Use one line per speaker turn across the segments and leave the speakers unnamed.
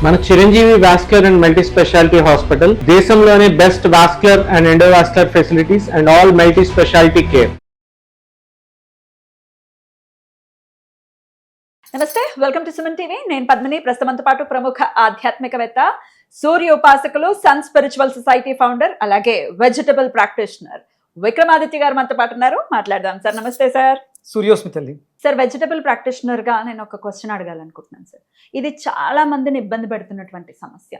మన Chiranjeevi vascular and multi speciality hospital దేశంలోనే best vascular and endovascular facilities and all multi speciality care.
నమస్తే, welcome to Suman TV. నేను పద్మిని. ప్రస్తుతంతో పాటు ప్రముఖ ఆధ్యాత్మికవేత్త, సూర్య ఉపాసకులు, సన్ స్పిరిచువల్ సొసైటీ ఫౌండర్, అలాగే వెజిటబుల్ ప్రాక్టీషనర్ విక్రమాదిత్య గారు మనతో పాటు ఉన్నారు. మాట్లాడదాం సార్. నమస్తే సార్.
సూర్యోస్మి తల్లి.
సార్, వెజిటబుల్ ప్రాక్టీషనర్ గా నేను ఒక క్వశ్చన్ అడగాలనుకుంటున్నాను సార్. ఇది చాలా మందిని ఇబ్బంది పెడుతున్నటువంటి సమస్య.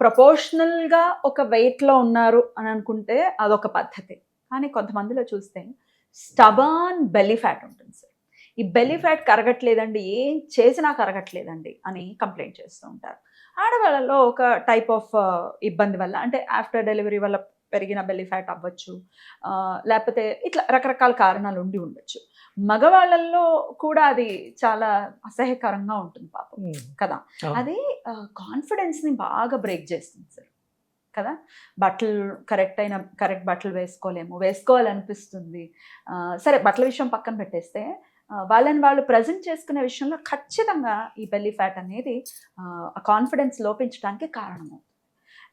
ప్రపోర్షనల్ గా ఒక వెయిట్ లో ఉన్నారు అని అనుకుంటే అదొక పద్ధతి, కానీ కొంతమందిలో చూస్తే స్టబర్న్ బెల్లీ ఫ్యాట్ ఉంటుంది సార్. ఈ బెల్లీ ఫ్యాట్ కరగట్లేదండి, ఏం చేసినా కరగట్లేదండి అని కంప్లైంట్ చేస్తూ ఉంటారు. ఆడవాళ్ళలో ఒక టైప్ ఆఫ్ ఇబ్బంది వల్ల, అంటే ఆఫ్టర్ డెలివరీ వల్ల పెరిగిన బెల్లీ ఫ్యాట్ అవ్వచ్చు, లేకపోతే ఇట్లా రకరకాల కారణాలు ఉండి ఉండొచ్చు. మగవాళ్ళల్లో కూడా అది చాలా అసహ్యకరంగా ఉంటుంది పాపం కదా. అది కాన్ఫిడెన్స్ని బాగా బ్రేక్ చేస్తుంది సార్ కదా. బట్టలు కరెక్ట్ బట్టలు వేసుకోవాలనిపిస్తుంది. సరే, బట్టల విషయం పక్కన పెట్టేస్తే వాళ్ళని వాళ్ళు ప్రజెంట్ చేసుకునే విషయంలో ఖచ్చితంగా ఈ బెల్లీ ఫ్యాట్ అనేది ఆ కాన్ఫిడెన్స్ లోపించడానికి కారణమవుతుంది.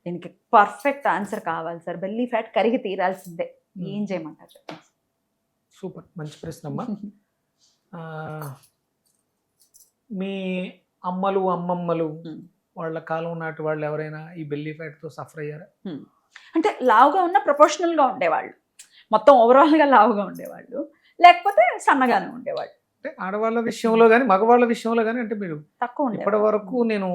దీనికి పర్ఫెక్ట్ ఆన్సర్ కావాలి సార్. బెల్లీ ఫ్యాట్ కరిగి తీరాల్సిందే. ఏం చేయమంటారు చెప్పండి.
సూపర్, మంచి ప్రశ్న అమ్మా. మీ అమ్మమ్మలు వాళ్ళ కాలం నాటి వాళ్ళు ఎవరైనా ఈ బెల్లీ ఫ్యాట్తో సఫర్ అయ్యారా?
అంటే లావుగా ఉన్న ప్రొపోర్షనల్గా ఉండేవాళ్ళు, మొత్తం ఓవరాల్గా లావుగా ఉండేవాళ్ళు, లేకపోతే సన్నగానే ఉండేవాళ్ళు.
అంటే ఆడవాళ్ళ విషయంలో కానీ మగవాళ్ళ విషయంలో కానీ అంటే మీరు
తక్కువ
ఇప్పటి వరకు నేను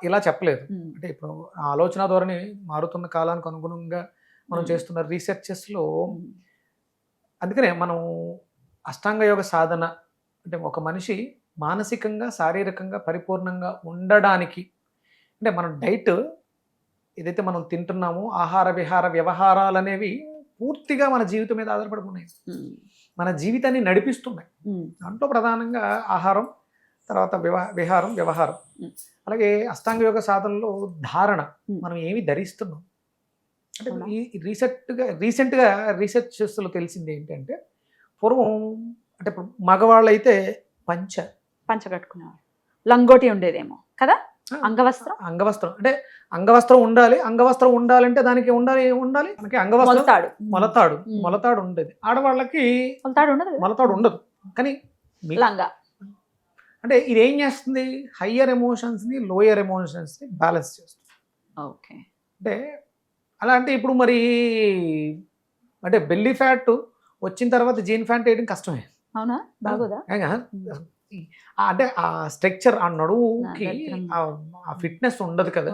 ఇలా చెప్పలేదు. అంటే ఇప్పుడు ఆలోచన ధోరణి మారుతున్న కాలానికి అనుగుణంగా మనం చేస్తున్న రీసెర్చెస్లో, అందుకనే మనం అష్టాంగ యోగ సాధన అంటే ఒక మనిషి మానసికంగా శారీరకంగా పరిపూర్ణంగా ఉండడానికి, అంటే మనం డైట్ ఏదైతే మనం తింటున్నామో ఆహార విహార వ్యవహారాలు అనేవి పూర్తిగా మన జీవితం మీద ఆధారపడుతున్నాయి, మన జీవితాన్ని నడిపిస్తున్నాయి. దాంట్లో ప్రధానంగా ఆహారం, తర్వాత విహారం, వ్యవహారం. అలాగే అష్టాంగ యోగ సాధనలో ధారణ, మనం ఏమి ధరిస్తున్నాం. అంటే ఈ రీసెంట్గా రీసెర్చెస్లో తెలిసింది ఏంటంటే, పూర్వం అంటే ఇప్పుడు మగవాళ్ళు అయితే పంచ
కట్టుకునేవాళ్ళు, లంగోటి ఉండేదేమో కదా. అంగవస్త్రం
అంటే అంగవస్త్రం ఉండాలి. అంగవస్త్రం ఉండాలంటే దానికి ఉండాలి మనకి అంగవస్త్రం, మొలతాడు ఉండేది. ఆడవాళ్ళకి మొలతాడు ఉండదు. కానీ
లంగా
అంటే ఇది ఏం చేస్తుంది, హయ్యర్ ఎమోషన్స్ని లోయర్ ఎమోషన్స్ని బ్యాలెన్స్ చేస్తుంది.
ఓకే. అంటే
అలా అంటే ఇప్పుడు మరి అంటే బెల్లీ ఫ్యాట్ వచ్చిన తర్వాత జీన్ ఫ్యాట్ వేయడం కష్టమే.
అవునా? బాగోదా?
అంటే ఆ స్ట్రక్చర్, ఆ నడువుకి ఆ ఫిట్నెస్ ఉండదు కదా.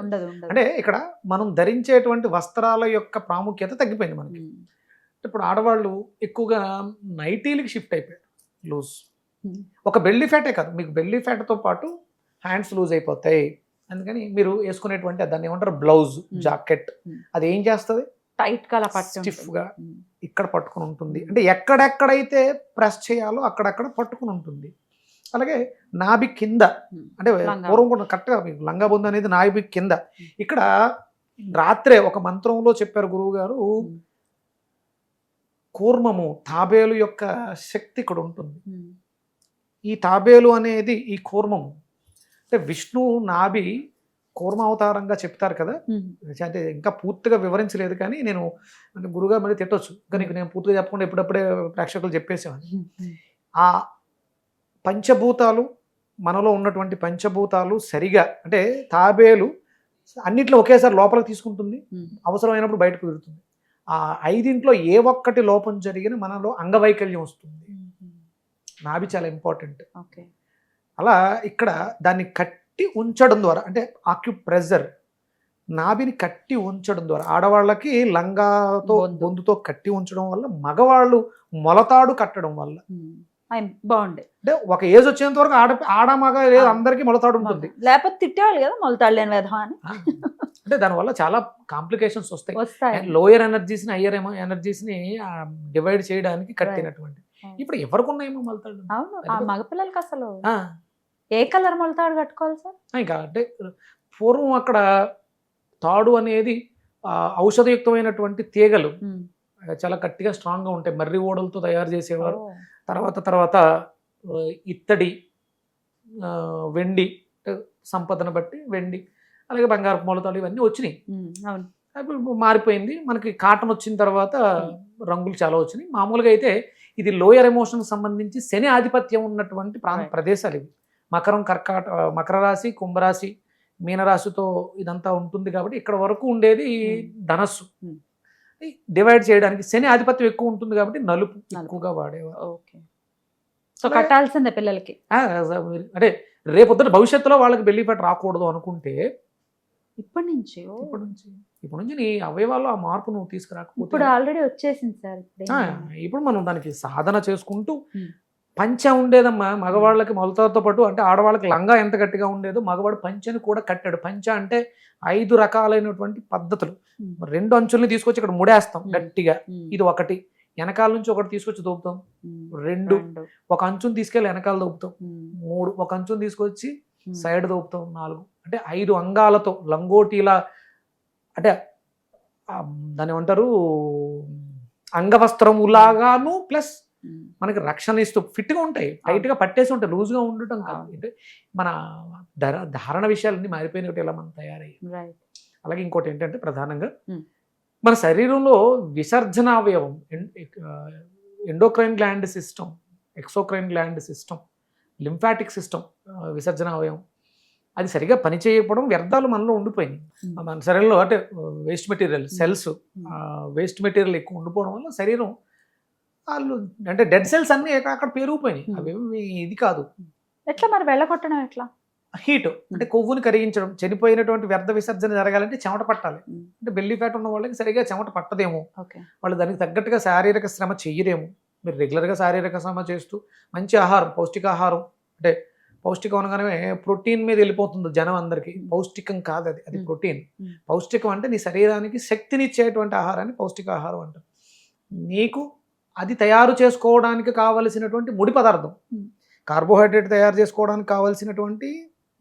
అంటే ఇక్కడ మనం ధరించేటువంటి వస్త్రాల యొక్క ప్రాముఖ్యత తగ్గిపోయింది మనకి. ఇప్పుడు ఆడవాళ్ళు ఎక్కువగా నైటీలకి షిఫ్ట్ అయిపోయారు, లూజ్. ఒక బెల్లీ ఫ్యాటే కాదు, మీకు బెల్లీ ఫ్యాట్తో పాటు హ్యాండ్స్ లూజ్ అయిపోతాయి. అందుకని మీరు వేసుకునేటువంటి దాన్ని ఏమంటారు, బ్లౌజ్, జాకెట్, అది ఏం చేస్తుంది,
టైట్గా
స్టిఫ్గా ఇక్కడ పట్టుకుని ఉంటుంది. అంటే ఎక్కడెక్కడైతే ప్రెస్ చేయాలో అక్కడక్కడ పట్టుకుని ఉంటుంది. అలాగే నాభి కింద, అంటే పూర్వం కూడా కరెక్ట్గా మీకు లంగా బొందు అనేది నాభి కింద. ఇక్కడ రాత్రే ఒక మంత్రంలో చెప్పారు గురువు గారు, కూర్మము, తాబేలు యొక్క శక్తి ఇక్కడ ఉంటుంది. ఈ తాబేలు అనేది ఈ కూర్మము, అంటే విష్ణు నాభి కూర్మ అవతారంగా చెప్తారు కదా. అంటే ఇంకా పూర్తిగా వివరించలేదు, కానీ నేను అంటే గురువుగారు మళ్ళీ తిట్టొచ్చు, కానీ నేను పూర్తిగా చెప్పకుండా ఎప్పుడప్పుడే ప్రేక్షకులు చెప్పేసేవాడిని. ఆ పంచభూతాలు, మనలో ఉన్నటువంటి పంచభూతాలు సరిగా, అంటే తాబేలు అన్నిట్లో ఒకేసారి లోపలికి తీసుకుంటుంది, అవసరమైనప్పుడు బయటకు వెళ్తుంది. ఆ 5 ఏ ఒక్కటి లోపం జరిగిన మనలో అంగవైకల్యం వస్తుంది. నాభి చాలా ఇంపార్టెంట్. అలా ఇక్కడ దాన్ని కట్టి ఉంచడం ద్వారా, అంటే ఆక్యుప్రెజర్, నాభిని కట్టి ఉంచడం ద్వారా, ఆడవాళ్ళకి లంగాతో బొందుతో కట్టి ఉంచడం వల్ల, మగవాళ్ళు మొలతాడు కట్టడం వల్ల
బాగుండే.
అంటే ఒక ఏజ్ వచ్చేంత వరకు ఆడ మగ లేదు, అందరికీ మొలతాడు ఉంటుంది.
లేకపోతే తిట్టేవాళ్ళు కదా, మొలతాడు లేని విధం అని.
అంటే దానివల్ల చాలా కాంప్లికేషన్స్ వస్తాయి. లోయర్ ఎనర్జీస్ని హయ్యర్ ఎనర్జీస్ని డివైడ్ చేయడానికి కట్టినటువంటి. ఇప్పుడు ఎవరికి ఉన్నాయేమో మొలతాడు.
అవును, మగపిల్లలకి అసలు ఏ కలర్ మొలతాడు కట్టుకోవాలి సార్?
ఇంకా అంటే పూర్వం అక్కడ తాడు అనేది ఔషధయుక్తమైనటువంటి తీగలు చాలా గట్టిగా స్ట్రాంగ్గా ఉంటాయి, మర్రి ఓడలతో తయారు చేసేవారు. తర్వాత ఇత్తడి, వెండి, సంపదను బట్టి వెండి అలాగే బంగారపు మూలతాడు ఇవన్నీ వచ్చినాయి.
అవును.
ఇప్పుడు మారిపోయింది. మనకి కాటన్ వచ్చిన తర్వాత రంగులు చాలా వచ్చినాయి. మామూలుగా అయితే ఇది లోయర్ ఎమోషన్కి సంబంధించి శని ఆధిపత్యం ఉన్నటువంటి ప్రదేశాలు ఇవి. మకర రాశి, కుంభరాశి, మీనరాశితో ఇదంతా ఉంటుంది కాబట్టి ఇక్కడ వరకు ఉండేది ధనస్సు. డివైడ్ చేయడానికి శని ఆధిపత్యం ఎక్కువ ఉంటుంది కాబట్టి నలుపు ఎక్కువగా వాడేవారు.
ఓకే. సో కట్టాల్సిందే పిల్లలకి.
అంటే రేపొద్దున భవిష్యత్తులో వాళ్ళకి బెల్లిపేట రాకూడదు అనుకుంటే
ఇప్పటి నుంచి
నీ అవయవాల్లో ఆ మార్పు నువ్వు తీసుకురాకపోతే
ఇప్పుడు ఆల్రెడీ వచ్చేసింది సార్.
ఇప్పుడు మనం దానికి సాధన చేసుకుంటూ పంచ ఉండేదమ్మా మగవాళ్ళకి మొలతాతో పాటు. అంటే ఆడవాళ్ళకి లంగా ఎంత గట్టిగా ఉండేదో మగవాడు పంచని కూడా కట్టాడు. పంచ అంటే 5 రకాలైనటువంటి పద్ధతులు. 2 అంచుల్ని తీసుకొచ్చి ఇక్కడ ముడేస్తాం గట్టిగా, ఇది ఒకటి. వెనకాల నుంచి ఒకటి తీసుకొచ్చి దూపుతాం, 2. ఒక అంచుని తీసుకెళ్ళి వెనకాల దూపుతాం, 3. ఒక అంచుని తీసుకొచ్చి సైడ్ దూపుతాం, 4. అంటే 5 అంగాలతో లంగోటీలా, అంటే దాన్ని ఏమంటారు అంగవస్త్రములాగాను ప్లస్ మనకి రక్షణ ఇస్తూ ఫిట్గా ఉంటాయి, టైట్గా పట్టేసి ఉంటాయి, లూజ్గా ఉండటం కాదు. అంటే మన ధారణ విషయాలన్నీ మారిపోయినట్టు ఇలా మనం తయారయ్యాయి. అలాగే ఇంకోటి ఏంటంటే ప్రధానంగా మన శరీరంలో విసర్జన అవయవం endocrine gland system, exocrine gland system, lymphatic system విసర్జన అవయవం అది సరిగా పనిచేయకపోవడం, వ్యర్థాలు మనలో ఉండిపోయినాయి. మన శరీరంలో అంటే waste material cells, waste material ఎక్కువ ఉండిపోవడం వల్ల శరీరం వాళ్ళు అంటే డెడ్ సెల్స్ అన్నీ అక్కడ పెరిగిపోయినాయి. అవేమి ఇది కాదు.
ఎట్లా మరి వెళ్ళగొట్టడం ఎట్లా?
హీట్ అంటే కొవ్వుని కరిగించడం. చనిపోయినటువంటి వ్యర్థ విసర్జన జరగాలంటే చెమట పట్టాలి. అంటే బెల్లీ ఫ్యాట్ ఉన్న వాళ్ళకి సరిగా చెమట పట్టదేమో, వాళ్ళు దానికి తగ్గట్టుగా శారీరక శ్రమ చెయ్యరేమో. మీరు రెగ్యులర్గా శారీరక శ్రమ చేస్తూ మంచి ఆహారం, పౌష్టికాహారం, అంటే పౌష్టికం అనగానే ప్రోటీన్ మీద వెళ్ళిపోతుంది జనం అందరికీ. పౌష్టికం కాదు అది, అది ప్రోటీన్. పౌష్టికం అంటే నీ శరీరానికి శక్తినిచ్చేటువంటి ఆహారాన్ని పౌష్టికాహారం అంటారు. నీకు అది తయారు చేసుకోవడానికి కావలసినటువంటి ముడి పదార్థం, కార్బోహైడ్రేట్ తయారు చేసుకోవడానికి కావాల్సినటువంటి,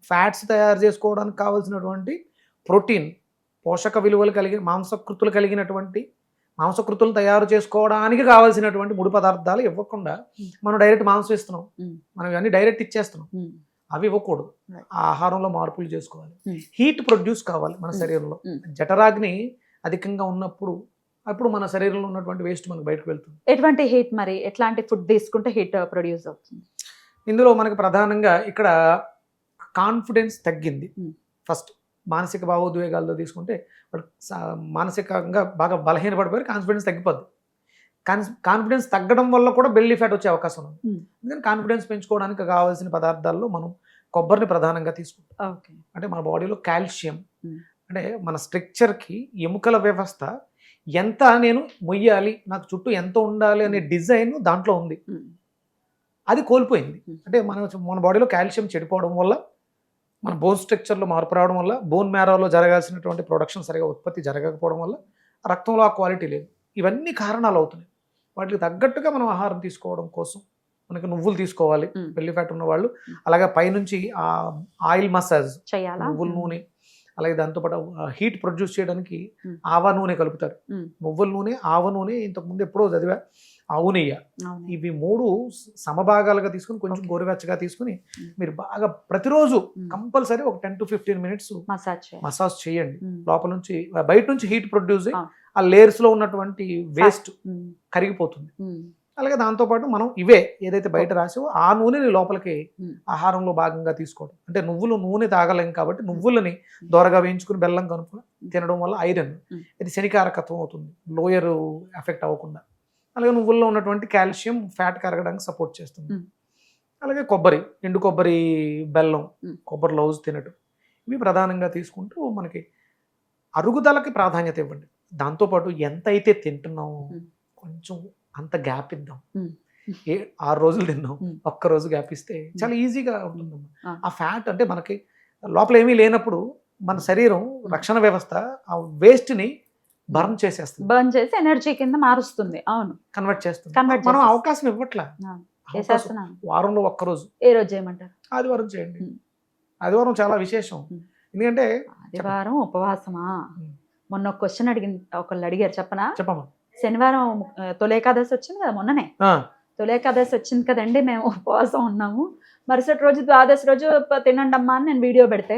ఫ్యాట్స్ తయారు చేసుకోవడానికి కావాల్సినటువంటి ప్రోటీన్, పోషక విలువలు కలిగిన మాంసకృతులు కలిగినటువంటి మాంసకృతులు తయారు చేసుకోవడానికి కావాల్సినటువంటి ముడి పదార్థాలు ఇవ్వకుండా మనం డైరెక్ట్ మాంసం ఇస్తున్నాం, మనం ఇవన్నీ డైరెక్ట్ ఇచ్చేస్తున్నాం. అవి ఇవ్వకూడదు. ఆ ఆహారంలో మార్పులు చేసుకోవాలి. హీట్ ప్రొడ్యూస్ కావాలి మన శరీరంలో. జఠరాగ్ని అధికంగా ఉన్నప్పుడు అప్పుడు మన శరీరంలో ఉన్నటువంటి వేస్ట్ మనకు బయటకు వెళ్తుంది.
ఎటువంటి హీట్ మరి ఎట్లాంటి ఫుడ్ తీసుకుంటే హీట్ ప్రొడ్యూస్ అవుతుంది?
ఇందులో మనకి ప్రధానంగా ఇక్కడ కాన్ఫిడెన్స్ తగ్గింది. ఫస్ట్ మానసిక భావోద్వేగాలతో తీసుకుంటే వాడు మానసికంగా బాగా బలహీనపడిపోయి కాన్ఫిడెన్స్ తగ్గిపోద్ది. కాన్ఫిడెన్స్ తగ్గడం వల్ల కూడా బెల్లీ ఫ్యాట్ వచ్చే అవకాశం ఉంది. అందుకని కాన్ఫిడెన్స్ పెంచుకోవడానికి కావాల్సిన పదార్థాల్లో మనం కొబ్బరిని ప్రధానంగా తీసుకుంటాం. అంటే మన బాడీలో కాల్షియం, అంటే మన స్ట్రక్చర్కి ఎముకల వ్యవస్థ ఎంత నేను మొయ్యాలి, నాకు చుట్టూ ఎంత ఉండాలి అనే డిజైన్ దాంట్లో ఉంది. అది కోల్పోయింది. అంటే మన బాడీలో కాల్షియం చెడిపోవడం వల్ల, మన బోన్ స్ట్రక్చర్లో మార్పు రావడం వల్ల, బోన్ మ్యారోలో జరగాల్సినటువంటి ప్రొడక్షన్ సరిగా ఉత్పత్తి జరగకపోవడం వల్ల రక్తంలో ఆ క్వాలిటీ లేదు. ఇవన్నీ కారణాలు అవుతున్నాయి. వాటికి తగ్గట్టుగా మనం ఆహారం తీసుకోవడం కోసం మనకి నువ్వులు తీసుకోవాలి బెల్లీ ఫ్యాట్ ఉన్న వాళ్ళు. అలాగే పైనుంచి ఆయిల్ మసాజ్, నువ్వుల నూనె, అలాగే దాంతోపాటు హీట్ ప్రొడ్యూస్ చేయడానికి ఆవ నూనె కలుపుతారు. నువ్వుల నూనె, ఆవ నూనె, ఇంతకుముందు ఎప్పుడో చదివా, ఆవు నెయ్యి. ఇవి 3 సమభాగాలుగా తీసుకుని కొంచెం గోరువెచ్చగా తీసుకుని మీరు బాగా ప్రతిరోజు కంపల్సరీ ఒక 10 to 15 minutes మసాజ్ చేయండి. లోపల నుంచి బయట నుంచి హీట్ ప్రొడ్యూస్ అయ్యి ఆ లేయర్స్ లో ఉన్నటువంటి వేస్ట్ కరిగిపోతుంది. అలాగే దాంతోపాటు మనం ఇవే ఏదైతే బయట రాసావో ఆ నూనెని లోపలికి ఆహారంలో భాగంగా తీసుకోవడం. అంటే నువ్వులు నూనె తాగలేం కాబట్టి నువ్వులని దోరగా వేయించుకుని బెల్లం కనుక్కుని తినడం వల్ల ఐరన్, ఇది శనికారకత్వం అవుతుంది, లోయర్ ఎఫెక్ట్ అవ్వకుండా. అలాగే నువ్వుల్లో ఉన్నటువంటి కాల్షియం ఫ్యాట్ కరగడానికి సపోర్ట్ చేస్తుంది. అలాగే కొబ్బరి, ఎండు కొబ్బరి, బెల్లం, కొబ్బరి లౌజ్ తినటం, ఇవి ప్రధానంగా తీసుకుంటూ మనకి అరుగుదలకి ప్రాధాన్యత ఇవ్వండి. దాంతోపాటు ఎంత అయితే తింటున్నామో కొంచెం అంత గ్యాప్ ఇద్దాం. 6 రోజులు తిన్నాం, ఒక్క రోజు గ్యాప్ ఇస్తే చాలా ఈజీగా ఉంటుందమ్మా. ఆ ఫ్యాట్ అంటే మనకి లోపల ఏమీ లేనప్పుడు మన శరీరం రక్షణ వ్యవస్థ ఆ వేస్ట్ ని బర్న్ చేసేస్తుంది,
బర్న్ చేసి ఎనర్జీ కింద మారుస్తుంది. అవును,
కన్వర్ట్ చేస్తుంది. మనం అవకాశం ఇవ్వట్లా. వారంలో ఒక్క రోజు,
ఏ రోజు చేయమంటారు?
ఆదివారం చేయండి. ఆదివారం చాలా విశేషం. ఎందుకంటే
ఆదివారం ఉపవాసమా? మొన్న ఒక క్వశ్చన్ ఒకళ్ళు అడిగారు, చెప్పనా?
చెప్పమ్మా.
శనివారం తొలి ఏకాదశి వచ్చింది కదా మొన్ననే, తొలి ఏకాదశి వచ్చింది కదండి, మేము ఉపవాసం ఉన్నాము, మరుసటి రోజు ద్వాదశి రోజు తినండి అమ్మా అని నేను వీడియో పెడితే,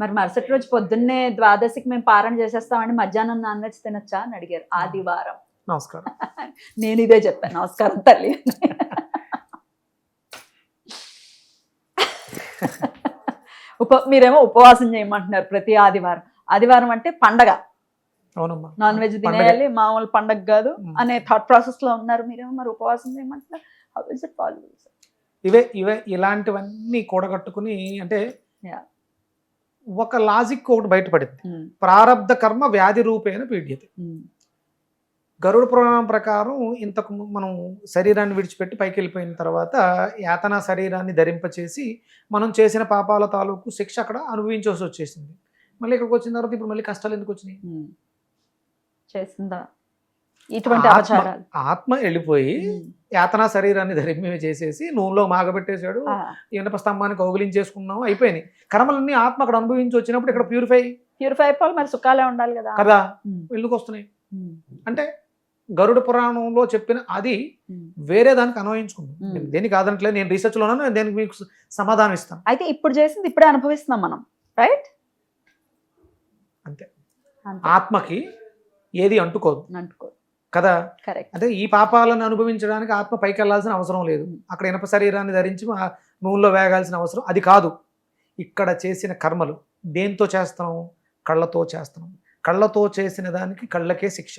మరి మరుసటి రోజు పొద్దున్నే ద్వాదశికి మేము పారణ చేసేస్తామండి, మధ్యాహ్నం నాన్ వెజ్ తినొచ్చా అని అడిగారు. ఆదివారం.
నమస్కారం.
నేను ఇదే చెప్పాను, నమస్కారం తల్లి. మీరేమో ఉపవాసం చేయమంటున్నారు ప్రతి ఆదివారం. ఆదివారం అంటే పండగ,
అవునమ్మా,
నాన్ వెజ్ తినేయాలి, మామూలు పండగ కాదు అనే థాట్ ప్రాసెస్ లో ఉన్నారు. మీరేమో మరి ఉపవాసం చేయమంటున్నారు. How is it possible?
ఇవే ఇలాంటివన్నీ కూడగట్టుకుని అంటే ఒక లాజిక్ ఒకటి బయటపడింది. ప్రారబ్ధ కర్మ వ్యాధి రూపేణ పీడ్యతే. గరుడ పురాణం ప్రకారం ఇంతకు మనం శరీరాన్ని విడిచిపెట్టి పైకి వెళ్ళిపోయిన తర్వాత యాతన శరీరాన్ని ధరింపచేసి మనం చేసిన పాపాల తాలూకు శిక్ష అక్కడ అనుభవించాల్సి వచ్చేసింది. మళ్ళీ ఇక్కడికి వచ్చిన తర్వాత ఇప్పుడు మళ్ళీ కష్టాలు ఎందుకు వచ్చినాయి?
చేసిందా ఇటువంటి ఆచారాలు?
ఆత్మ వెళ్ళిపోయి యాతనా శరీరాన్ని ధరింప చేసేసి నూనెలో మాగబెట్టేశాడు, ఇనప స్తంభాన్ని కౌగిలించేసుకున్నాం, అయిపోయినాయి. కర్మలన్నీ ఆత్మ అక్కడ అనుభవించి వచ్చినప్పుడు ఇక్కడ ప్యూరిఫై అయిపోవాలి.
మరి సుఖాలే ఉండాలి కదా
కదా, ఎందుకు వస్తున్నాయి అంటే గరుడ పురాణంలో చెప్పిన అది వేరే దానికి అన్వయించుకుందాం. దేనికి కాదంటలేదు, నేను రీసెర్చ్ లో ఉన్నాను, దేనికి మీకు సమాధానం ఇస్తాను.
అయితే ఇప్పుడు చేసింది ఇప్పుడే అనుభవిస్తున్నాం మనం, రైట్?
అంతే. ఆత్మకి ఏది అంటుకోదు కదా. అంటే ఈ పాపాలను అనుభవించడానికి ఆత్మ పైకి వెళ్ళాల్సిన అవసరం లేదు, అక్కడ ఇనప శరీరాన్ని ధరించి నూనెలో వేగాల్సిన అవసరం అది కాదు. ఇక్కడ చేసిన కర్మలు దేంతో చేస్తున్నాం? కళ్ళతో చేస్తున్నాం. కళ్ళతో చేసిన దానికి కళ్ళకే శిక్ష,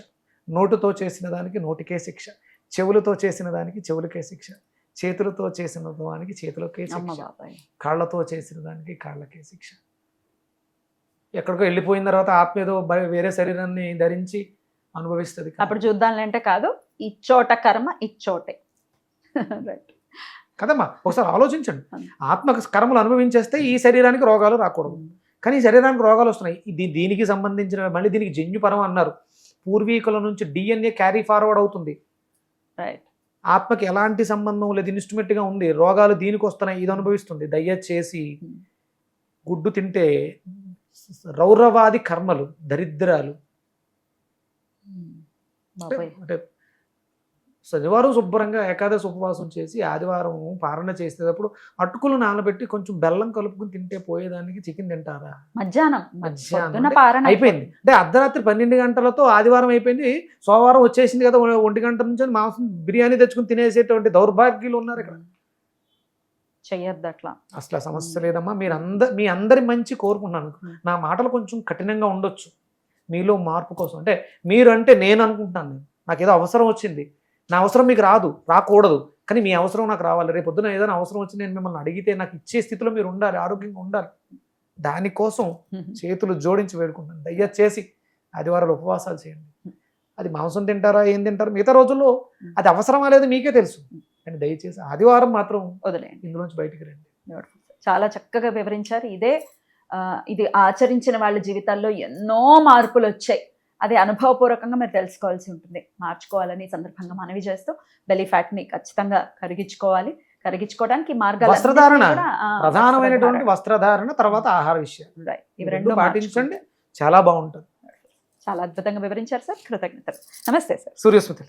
నోటుతో చేసిన దానికి నోటికే శిక్ష, చెవులతో చేసిన దానికి చెవులకే శిక్ష, చేతులతో చేసిన దానికి చేతులకే శిక్ష, కాళ్ళతో చేసిన దానికి కాళ్ళకే శిక్ష. ఎక్కడికో వెళ్ళిపోయిన తర్వాత ఆత్మ ఏదో వేరే శరీరాన్ని ధరించి అనుభవిస్తుంది.
అప్పుడు చూద్దాం అంటే కాదు, ఇచ్చోట కర్మ ఇచ్చోటే. రైట్
కదమ్మా, ఒకసారి ఆలోచించండి. ఆత్మ కర్మలు అనుభవించేస్తే ఈ శరీరానికి రోగాలు రాకూడదు, కానీ ఈ శరీరానికి రోగాలు వస్తున్నాయి. దీనికి సంబంధించిన మళ్ళీ దీనికి జన్యుపరం అన్నారు. పూర్వీకుల నుంచి DNA క్యారీ ఫార్వర్డ్ అవుతుంది.
రైట్.
ఆత్మకి ఎలాంటి సంబంధం లేదు, ఇన్స్ట్రుమెంట్గా ఉంది. రోగాలు దీనికి వస్తున్నాయి, ఇది అనుభవిస్తుంది. దయచేసి గుడ్డు తింటే రౌరవాది కర్మలు, దరిద్రాలు. అంటే శనివారం శుభ్రంగా ఏకాదశి ఉపవాసం చేసి ఆదివారం పారణ చేసేటప్పుడు అటుకులు నానబెట్టి కొంచెం బెల్లం కలుపుకుని తింటే పోయేదానికి చికెన్ తింటారా?
మధ్యాహ్నం
అయిపోయింది. అంటే అర్ధరాత్రి 12 గంటలతో ఆదివారం అయిపోయింది, సోమవారం వచ్చేసింది కదా, 1 గంట నుంచి మాంసం బిర్యానీ తెచ్చుకుని తినేసేటువంటి దౌర్భాగ్యులు ఉన్నారు ఇక్కడ.
చెయ్యొద్దు అట్లా,
అసలు సమస్య లేదమ్మా. మీ అందరి మంచి కోరుకున్నాను. నా మాటలు కొంచెం కఠినంగా ఉండొచ్చు, మీలో మార్పు కోసం. అంటే మీరు అంటే నేను అనుకుంటున్నాను, నాకు ఏదో అవసరం వచ్చింది, నా అవసరం మీకు రాకూడదు, కానీ మీ అవసరం నాకు రావాలి. రేపు పొద్దున ఏదైనా అవసరం వచ్చి నేను మిమ్మల్ని అడిగితే నాకు ఇచ్చే స్థితిలో మీరు ఉండాలి, ఆరోగ్యంగా ఉండాలి. దానికోసం చేతులు జోడించి వేడుకుంటాను. దయచేసి ఆదివారాలు ఉపవాసాలు చేయండి. అది మాంసం తింటారా, ఏం తింటారు మిగతా రోజుల్లో అది అవసరమా లేదు మీకే తెలుసు, కానీ దయచేసి ఆదివారం మాత్రం
వదిలేయండి,
ఇందులోంచి బయటికి రండి.
చాలా చక్కగా వివరించారు. ఇది ఆచరించిన వాళ్ళ జీవితాల్లో ఎన్నో మార్పులు వచ్చాయి. అది అనుభవపూర్వకంగా మీరు తెలుసుకోవాల్సి ఉంటుంది, మార్చుకోవాలని సందర్భంగా మనవి చేస్తూ బెల్లీ ఫ్యాట్ని ఖచ్చితంగా కరిగించుకోవడానికి మార్గాలు,
వస్త్రధారణ ప్రధానమైనటువంటి వస్త్రధారణ, తర్వాత ఆహార విషయం,
ఇవి రెండు
పాటించండి, చాలా బాగుంటుంది.
చాలా అద్భుతంగా వివరించారు సార్, కృతజ్ఞతలు. నమస్తే సార్.
సూర్యస్మృతి.